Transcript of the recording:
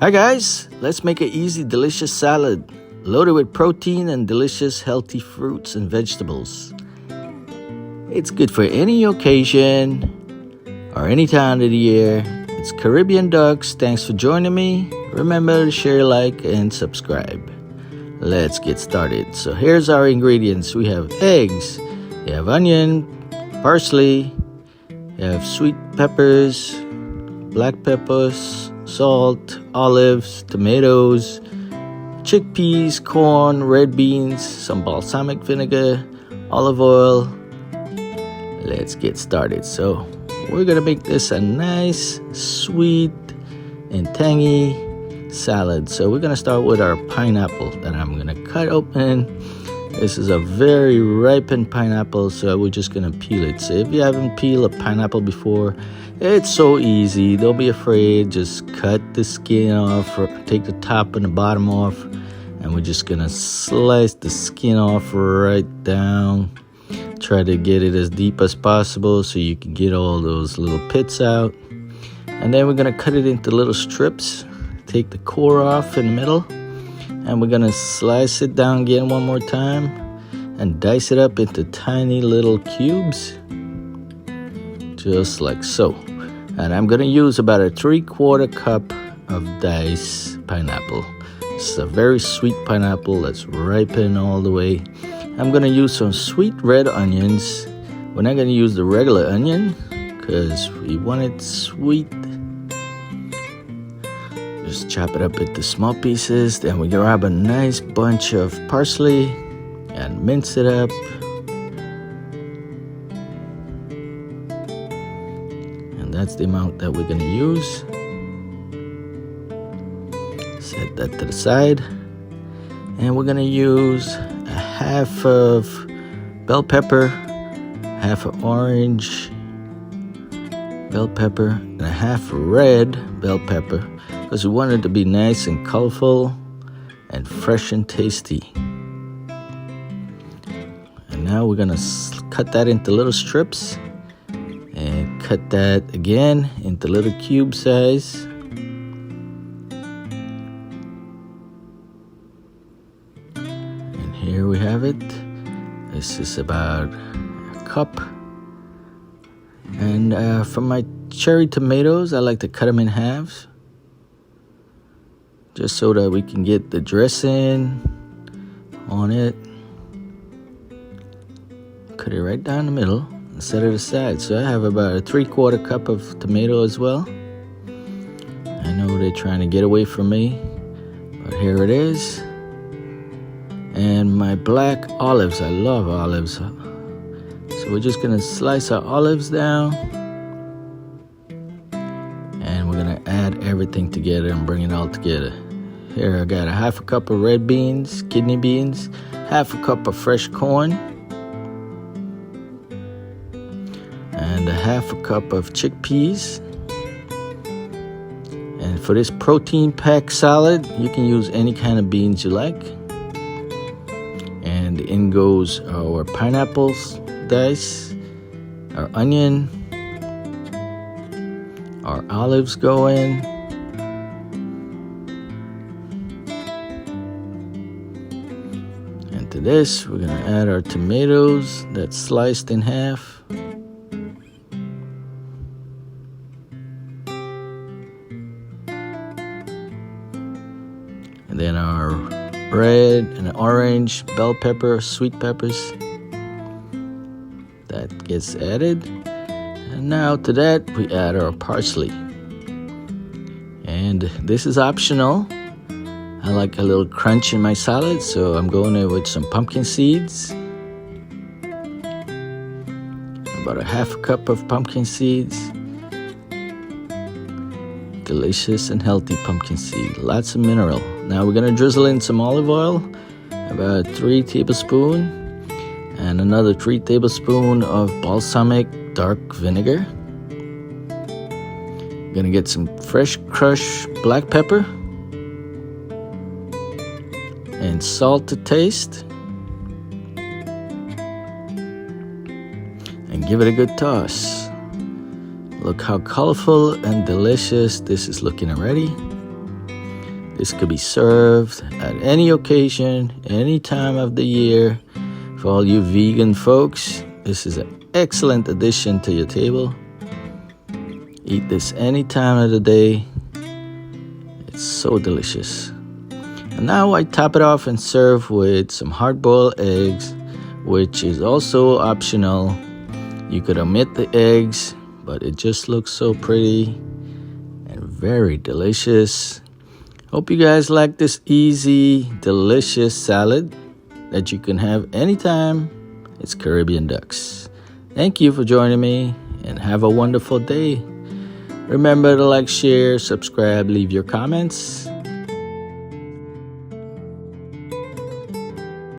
Hi guys, let's make an easy, delicious salad loaded with protein and delicious, healthy fruits and vegetables. It's good for any occasion or any time of the year. It's Caribbean Ducks. Thanks for joining me. Remember to share, like, and subscribe. Let's get started. So here's our ingredients. We have eggs, you have onion, parsley, you have sweet peppers, black peppers, salt, olives, tomatoes, chickpeas, corn, red beans, some balsamic vinegar, olive oil. Let's get started. So we're gonna make this a nice, sweet, and tangy salad. So we're gonna start with our pineapple that I'm gonna cut open. This is a very ripened pineapple, so we're just gonna peel it. So if you haven't peeled a pineapple before, it's so easy. Don't be afraid. Just cut the skin off, or take the top and the bottom off, and we're just gonna slice the skin off right down. Try to get it as deep as possible so you can get all those little pits out. And then we're gonna cut it into little strips. Take the core off in the middle, and we're gonna slice it down again one more time and dice it up into tiny little cubes, just like so. And I'm gonna use about a 3/4 cup of diced pineapple. It's a very sweet pineapple that's ripened all the way. I'm gonna use some sweet red onions. We're not gonna use the regular onion because we want it sweet. Just chop it up into small pieces. Then we grab a nice bunch of parsley and mince it up. And that's the amount that we're gonna use. Set that to the side. And we're gonna use a half of bell pepper, half of orange bell pepper, and a half red bell pepper, because we want it to be nice and colorful and fresh and tasty. And now we're gonna cut that into little strips and cut that again into little cube size. And here we have it. This is about a cup. And for my cherry tomatoes, I like to cut them in halves, just so that we can get the dressing on it. Cut it right down the middle and set it aside. So I have about a 3/4 cup of tomato as well. I know they're trying to get away from me, but here it is. And my black olives, I love olives. So we're just gonna slice our olives down, and we're gonna add everything together and bring it all together. Here I got a half a cup of red beans, kidney beans, half a cup of fresh corn, and a half a cup of chickpeas. And for this protein packed salad, you can use any kind of beans you like. And in goes our pineapples diced, our onion, our olives go in, and to this we're gonna add our tomatoes that's sliced in half, and then our red and orange bell pepper, sweet peppers, that gets added. And now to that we add our parsley, and this is optional. I like a little crunch in my salad, so I'm going in with some pumpkin seeds, about a half a cup of pumpkin seeds. Delicious and healthy pumpkin seed, lots of mineral. Now we're gonna drizzle in some olive oil, about 3 tablespoons, and another 3 tablespoons of balsamic dark vinegar. Gonna get some fresh crushed black pepper and salt to taste, and give it a good toss. Look how colorful and delicious this is looking already. This could be served at any occasion, any time of the year. For all you vegan folks, this is an excellent addition to your table. Eat this any time of the day. It's so delicious. And now I top it off and serve with some hard-boiled eggs, which is also optional. You could omit the eggs, but it just looks so pretty and very delicious. Hope you guys like this easy, delicious salad that you can have anytime. It's Caribbean Ducks. Thank you for joining me and have a wonderful day. Remember to like, share, subscribe, leave your comments.